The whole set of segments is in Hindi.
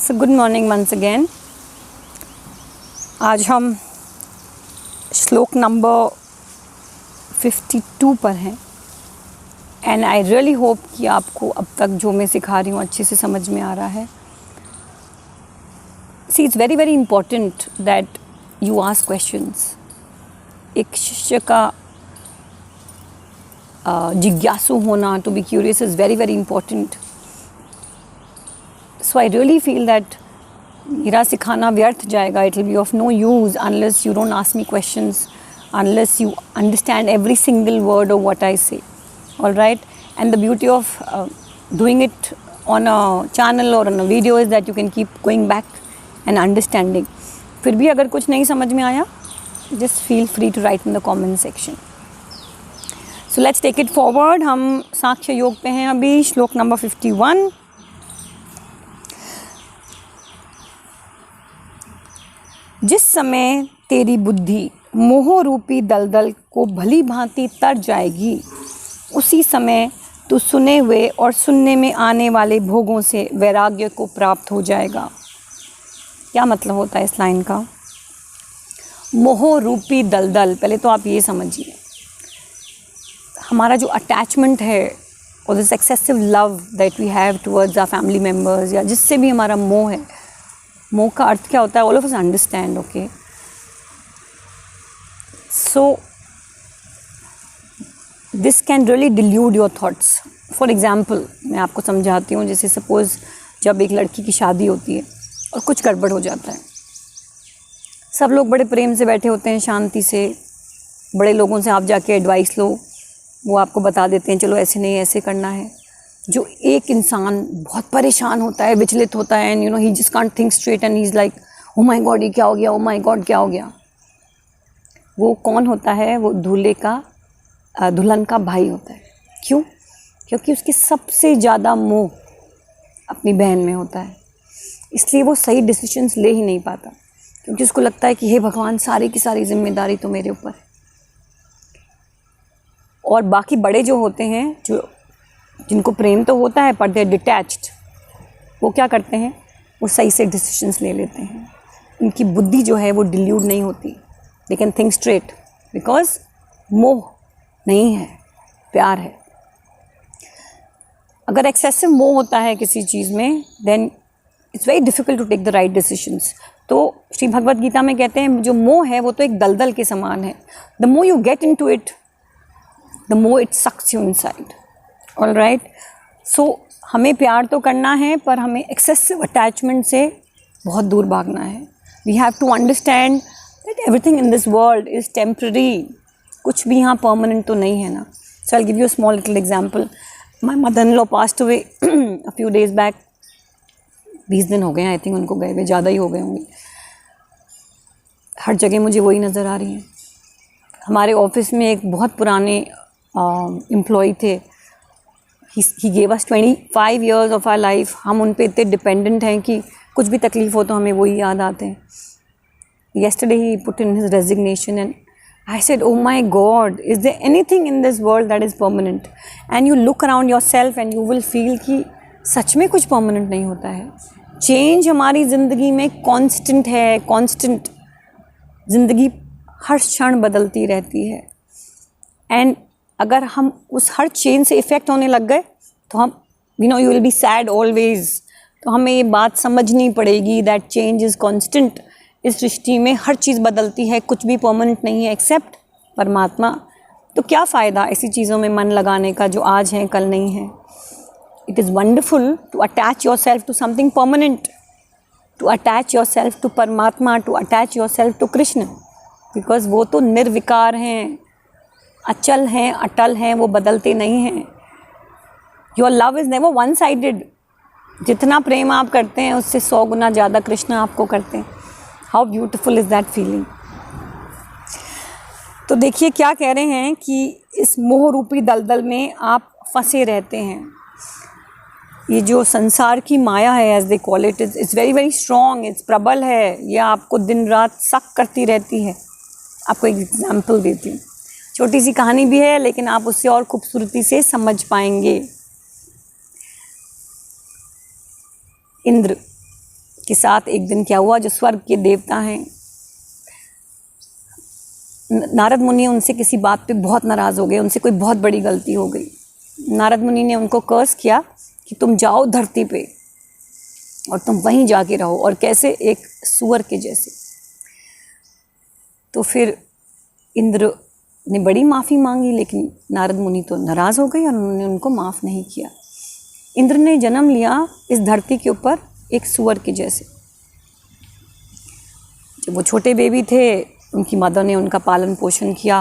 सो गुड मॉर्निंग वंस अगेन। आज हम श्लोक नंबर 52 पर हैं एंड आई रियली होप कि आपको अब तक जो मैं सिखा रही हूँ अच्छे से समझ में आ रहा है। See it's very very important that you ask questions. एक शिष्य का जिज्ञासु होना, to be curious, is very very important. So I really feel that मेरा सिखाना व्यर्थ जाएगा. It will be of no use unless you don't ask me questions, unless you understand every single word of what I say. All right? And the beauty of doing it on a channel or on a video is that you can keep going back and understanding. फिर भी अगर कुछ नहीं समझ में आया, just feel free to write in the comment section. So let's take it forward. हम सांख्य योग पे हैं अभी, श्लोक नंबर 51. जिस समय तेरी बुद्धि मोह रूपी दलदल को भली भांति तर जाएगी, उसी समय तू सुने हुए और सुनने में आने वाले भोगों से वैराग्य को प्राप्त हो जाएगा. क्या मतलब होता है इस लाइन का? मोह रूपी दलदल, पहले तो आप ये समझिए, हमारा जो अटैचमेंट है और this excessive love that we have towards our family members, या जिससे भी हमारा मोह है, मोह का अर्थ क्या होता है? All of us understand. Okay, so this can really delude your thoughts. For example, मैं आपको समझाती हूँ. जैसे सपोज़ जब एक लड़की की शादी होती है और कुछ गड़बड़ हो जाता है, सब लोग बड़े प्रेम से बैठे होते हैं, शांति से, बड़े लोगों से आप जाके एडवाइस लो, वो आपको बता देते हैं चलो ऐसे नहीं ऐसे करना है. जो एक इंसान बहुत परेशान होता है, विचलित होता है, and you know he just can't think straight and he is like oh my God ये क्या हो गया, ओ माय गॉड क्या हो गया. वो कौन होता है? वो दूल्हे का दुल्हन का भाई होता है. क्यों? क्योंकि उसकी सबसे ज़्यादा मोह अपनी बहन में होता है, इसलिए वो सही डिसीजंस ले ही नहीं पाता, क्योंकि उसको लगता है कि हे भगवान, सारी की सारी जिम्मेदारी तो मेरे ऊपर है. और बाकी बड़े जो होते हैं, जो जिनको प्रेम तो होता है पर दे डिटैच्ड, वो क्या करते हैं? वो सही से डिसीजंस ले लेते हैं. उनकी बुद्धि जो है वो डिल्यूट नहीं होती. They can think straight because मोह नहीं है, प्यार है. अगर एक्सेसिव मोह होता है किसी चीज़ में, then it's very difficult to take the right decisions. तो श्री भगवद गीता में कहते हैं जो मोह है वो तो एक दलदल के समान है. The more you get into it, the more it sucks you inside. All right? So हमें प्यार तो करना है, पर हमें एक्सेसिव अटैचमेंट से बहुत दूर भागना है. We have to understand that everything in this world is temporary. कुछ भी यहाँ permanent तो नहीं है ना. So I'll give you a small little example. My mother-in-law passed away a few days back. 20 दिन हो गए हैं आई थिंक उनको गए हुए, ज़्यादा ही हो गए होंगे. हर जगह मुझे वही नज़र आ रही हैं. हमारे ऑफिस में एक बहुत पुराने एम्प्लॉय थे. He gave us 25 years of our life. हम उन पे इतने डिपेंडेंट हैं कि कुछ भी तकलीफ़ हो तो हमें वही याद आते हैं. Yesterday he put in his resignation and I said, oh my God, is there anything in this world that is permanent? And you look around yourself and you will feel कि सच में कुछ permanent नहीं होता है. Change हमारी ज़िंदगी में constant है, constant. ज़िंदगी हर क्षण बदलती रहती है. And अगर हम उस हर change से इफ़ेक्ट होने लग गए तो हम you will be sad always. तो हमें ये बात समझनी पड़ेगी that change is constant. इस सृष्टि में हर चीज़ बदलती है, कुछ भी परमानेंट नहीं है एक्सेप्ट परमात्मा. तो क्या फ़ायदा ऐसी चीज़ों में मन लगाने का जो आज हैं कल नहीं है. It is wonderful to attach yourself to something permanent, to attach yourself to परमात्मा, to attach yourself to Krishna, because वो तो निर्विकार हैं, अचल हैं, अटल हैं, वो बदलते नहीं हैं. Your love is never won sided. जितना प्रेम आप करते हैं उससे 100 गुना ज़्यादा कृष्ण आपको करते हैं. How beautiful is that feeling? तो देखिए क्या कह रहे हैं कि इस मोह रूपी दलदल में आप फंसे रहते हैं. ये जो संसार की माया है, as they call it, it's very very strong, it's प्रबल है. ये आपको दिन रात सक करती रहती है. आपको एक एग्जाम्पल देती हूँ, छोटी सी कहानी भी है लेकिन आप उससे और खूबसूरती से समझ पाएंगे. इंद्र के साथ एक दिन क्या हुआ, जो स्वर्ग के देवता हैं, नारद मुनि उनसे किसी बात पे बहुत नाराज़ हो गए, उनसे कोई बहुत बड़ी गलती हो गई। नारद मुनि ने उनको कर्स किया कि तुम जाओ धरती पे और तुम वहीं जाके रहो, और कैसे, एक सुअर के जैसे। तो फिर इंद्र ने बड़ी माफ़ी मांगी, लेकिन नारद मुनि तो नाराज़ हो गए और उन्होंने उनको माफ़ नहीं किया। इंद्र ने जन्म लिया इस धरती के ऊपर एक सुअर के जैसे। जब वो छोटे बेबी थे, उनकी मदर ने उनका पालन पोषण किया,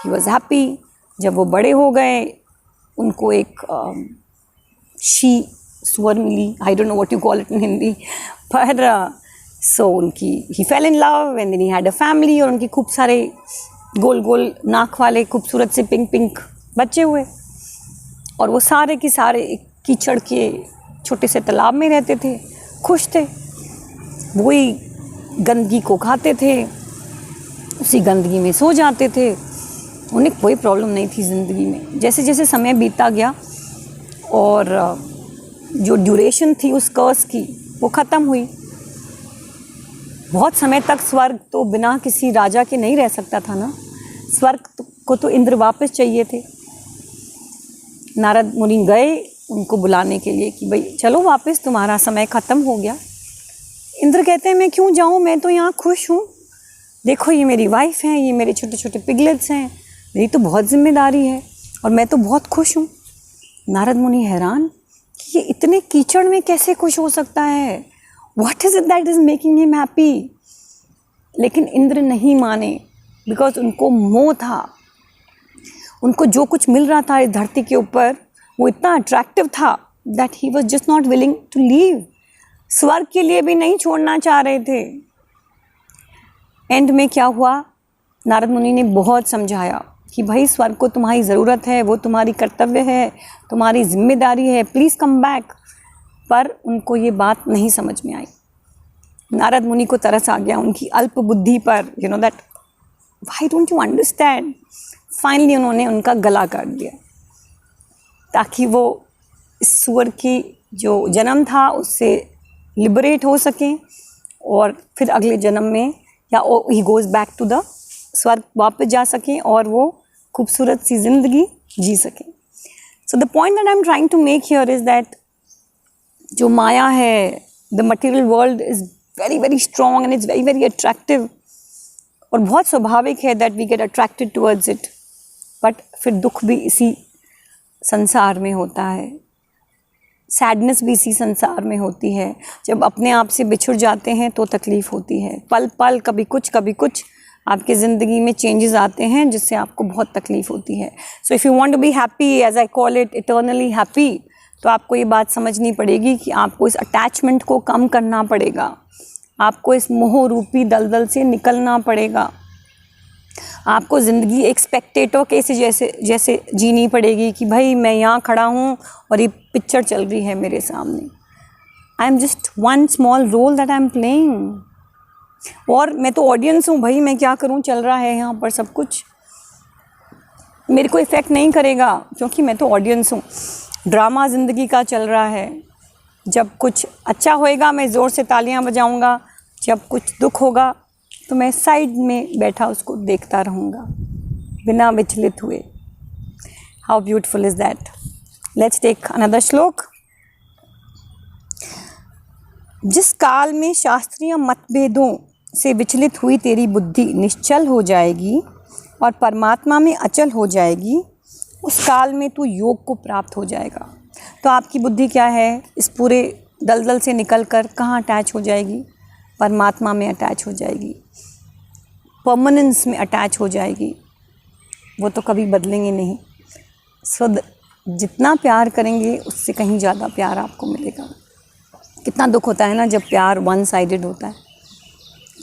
ही वॉज हैप्पी। जब वो बड़े हो गए, उनको एक सुअर मिली, I don't know what you call it in Hindi, पर सो उनकी he fell in love and then he had a family, और उनके खूब सारे गोल गोल नाक वाले खूबसूरत से पिंक पिंक बच्चे हुए। और वो सारे के सारे एक कीचड़ के छोटे से तालाब में रहते थे, खुश थे, वही गंदगी को खाते थे, उसी गंदगी में सो जाते थे, उन्हें कोई प्रॉब्लम नहीं थी ज़िंदगी में। जैसे जैसे समय बीतता गया और जो ड्यूरेशन थी उस कर्स की वो ख़त्म हुई। बहुत समय तक स्वर्ग तो बिना किसी राजा के नहीं रह सकता था ना, स्वर्ग को तो इंद्र वापस चाहिए थे। नारद मुनि गए उनको बुलाने के लिए कि भाई चलो वापस, तुम्हारा समय ख़त्म हो गया। इंद्र कहते हैं मैं क्यों जाऊँ, मैं तो यहाँ खुश हूँ, देखो ये मेरी वाइफ हैं, ये मेरे छोटे छोटे पिगलेट्स हैं, मेरी तो बहुत जिम्मेदारी है और मैं तो बहुत खुश हूँ। नारद मुनि हैरान कि ये इतने कीचड़ में कैसे खुश हो सकता है, what is it that is making him happy. लेकिन इंद्र नहीं माने, बिकॉज उनको मोह था, उनको जो कुछ मिल रहा था इस धरती के ऊपर वो इतना अट्रैक्टिव था that he was just not willing to leave. स्वर्ग के लिए भी नहीं छोड़ना चाह रहे थे। एंड में क्या हुआ, नारद मुनि ने बहुत समझाया कि भाई स्वर्ग को तुम्हारी ज़रूरत है, वो तुम्हारी कर्तव्य है, तुम्हारी जिम्मेदारी है, प्लीज़ कम बैक। पर उनको ये बात नहीं समझ में आई। नारद मुनि को तरस आ गया उनकी अल्प बुद्धि पर, you know that why don't you understand. Finally उन्होंने उनका गला काट दिया ताकि वो इस सुअर की जो जन्म था उससे लिबरेट हो सकें और फिर अगले जन्म में या he goes back to the स्वर्ग वापस जा सकें और वो खूबसूरत सी ज़िंदगी जी सकें। So the point that I am trying to make here is that जो माया है, the material world is very very strong and it's very very attractive, और बहुत स्वाभाविक है that we get attracted towards it. But फिर दुख भी इसी संसार में होता है, सैडनेस भी इसी संसार में होती है। जब अपने आप से बिछुड़ जाते हैं तो तकलीफ़ होती है, पल पल कभी कुछ आपके ज़िंदगी में चेंजेस आते हैं जिससे आपको बहुत तकलीफ़ होती है। So if you want to be happy, as I call it, eternally happy, तो आपको ये बात समझनी पड़ेगी कि आपको इस अटैचमेंट को कम करना पड़ेगा, आपको इस मोह रूपी दलदल से निकलना पड़ेगा, आपको ज़िंदगी एक स्पेक्टेटर के जैसे जीनी पड़ेगी कि भाई मैं यहाँ खड़ा हूँ और ये पिक्चर चल रही है मेरे सामने, I am just one small role that I am playing, और मैं तो ऑडियंस हूँ भाई, मैं क्या करूँ, चल रहा है यहाँ पर सब कुछ, मेरे को इफ़ेक्ट नहीं करेगा क्योंकि मैं तो ऑडियंस हूँ। ड्रामा ज़िंदगी का चल रहा है, जब कुछ अच्छा होएगा मैं ज़ोर से तालियां बजाऊंगा, जब कुछ दुख होगा तो मैं साइड में बैठा उसको देखता रहूँगा बिना विचलित हुए। How beautiful is that. Let's take another श्लोक। जिस काल में शास्त्रीय मतभेदों से विचलित हुई तेरी बुद्धि निश्चल हो जाएगी और परमात्मा में अचल हो जाएगी, उस काल में तू योग को प्राप्त हो जाएगा। तो आपकी बुद्धि क्या है, इस पूरे दलदल से निकलकर कहाँ अटैच हो जाएगी, परमात्मा में अटैच हो जाएगी, परमानेंस में अटैच हो जाएगी, वो तो कभी बदलेंगे नहीं। सो जितना प्यार करेंगे उससे कहीं ज़्यादा प्यार आपको मिलेगा। कितना दुख होता है ना जब प्यार वन साइडेड होता है।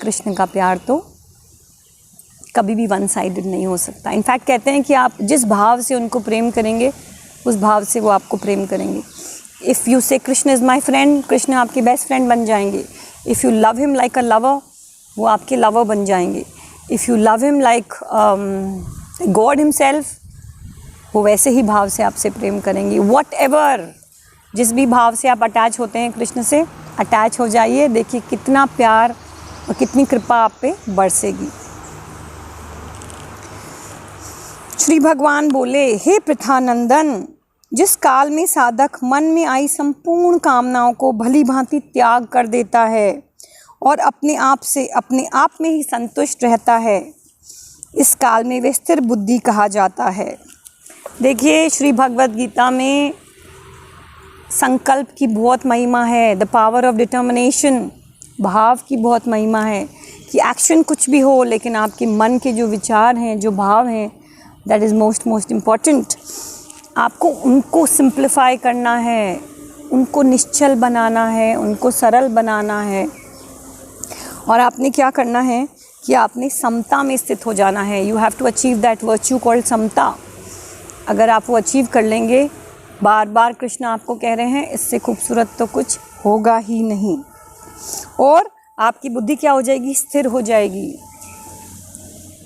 कृष्ण का प्यार तो कभी भी वन साइडेड नहीं हो सकता। इनफैक्ट कहते हैं कि आप जिस भाव से उनको प्रेम करेंगे उस भाव से वो आपको प्रेम करेंगे। इफ़ यू से Krishna is my friend, Krishna आपके बेस्ट फ्रेंड बन जाएंगे। If you love him like a lover, वो आपके लवर बन जाएंगे। If you love him like God himself, वो वैसे ही भाव से आपसे प्रेम करेंगे। वॉट एवर, जिस भी भाव से आप अटैच होते हैं कृष्ण से, अटैच हो जाइए, देखिए कितना प्यार और कितनी कृपा आप पे बरसेगी। श्री भगवान बोले, हे पृथानंदन, जिस काल में साधक मन में आई संपूर्ण कामनाओं को भली भांति त्याग कर देता है और अपने आप में ही संतुष्ट रहता है, इस काल में वे स्थिर बुद्धि कहा जाता है। देखिए, श्री भगवद गीता में संकल्प की बहुत महिमा है, द पावर ऑफ डिटर्मिनेशन, भाव की बहुत महिमा है कि एक्शन कुछ भी हो लेकिन आपके मन के जो विचार हैं, जो भाव हैं, दैट इज़ मोस्ट इम्पॉर्टेंट। आपको उनको सिंप्लीफाई करना है, उनको निश्चल बनाना है, उनको सरल बनाना है। और आपने क्या करना है कि आपने समता में स्थित हो जाना है। You have to achieve that virtue called samata. अगर आप वो अचीव कर लेंगे, बार बार कृष्ण आपको कह रहे हैं, इससे खूबसूरत तो कुछ होगा ही नहीं। और आपकी बुद्धि क्या हो जाएगी? स्थिर हो जाएगी,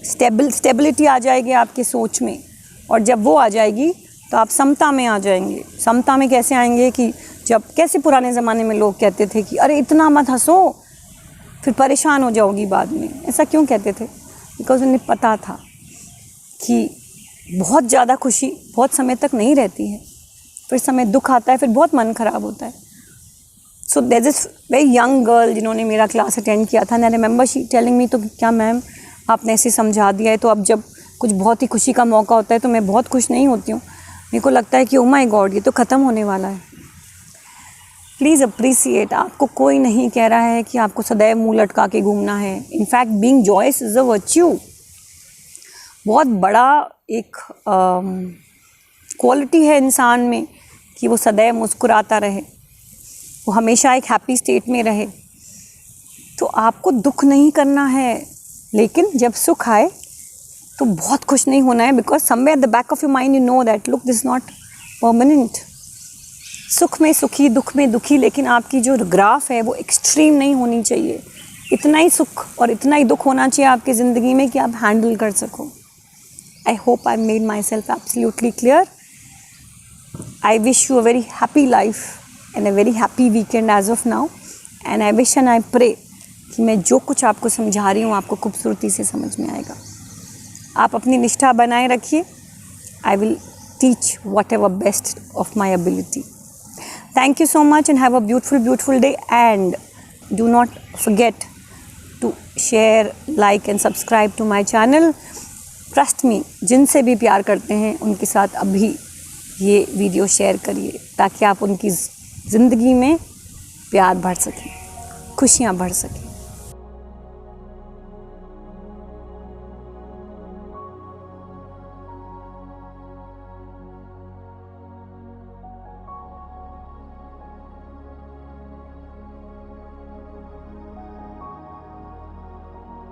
स्टेबिलिटी आ जाएगी आपकी सोच में। और जब वो आ जाएगी तो आप समता में आ जाएंगे। समता में कैसे आएंगे कि जब कैसे पुराने ज़माने में लोग कहते थे कि अरे इतना मत हंसो, फिर परेशान हो जाओगी बाद में। ऐसा क्यों कहते थे? बिकॉज उन्हें पता था कि बहुत ज़्यादा खुशी बहुत समय तक नहीं रहती है, फिर समय दुख आता है, फिर बहुत मन ख़राब होता है। So there is this very young girl जिन्होंने मेरा क्लास अटेंड किया था, I remember she telling me, तो क्या मैम आपने ऐसे समझा दिया है, तो अब जब कुछ बहुत ही खुशी का मौका होता है तो मैं बहुत खुश नहीं होती हूँ। मेरे को लगता है कि ओ माय गॉड, ये तो ख़त्म होने वाला है। प्लीज़ अप्रिसिएट, आपको कोई नहीं कह रहा है कि आपको सदैव मुँह लटका के घूमना है। In fact being joyous is a virtue. बहुत बड़ा एक क्वालिटी है इंसान में कि वो सदैव मुस्कुराता रहे, वो हमेशा एक हैप्पी स्टेट में रहे। तो आपको दुख नहीं करना है, लेकिन जब सुख आए तो बहुत खुश नहीं होना है, because somewhere at the back of your mind you know that look this not permanent. सुख में सुखी, दुख में दुखी, लेकिन आपकी जो ग्राफ है वो एक्सट्रीम नहीं होनी चाहिए। इतना ही सुख और इतना ही दुख होना चाहिए आपकी ज़िंदगी में कि आप हैंडल कर सको। I hope I made my self absolutely clear. I wish you a very happy life and a very happy weekend as of now, and I wish and I pray कि मैं जो कुछ आपको समझा रही हूँ आपको खूबसूरती से समझ में आएगा। आप अपनी निष्ठा बनाए रखिए। I will teach whatever best of my ability. Thank you so much and have a beautiful day, and do not forget to share, like and subscribe to my channel. Trust me, जिनसे भी प्यार करते हैं उनके साथ अभी ये वीडियो शेयर करिए ताकि आप उनकी ज़िंदगी में प्यार भर सकें, खुशियाँ भर सकें।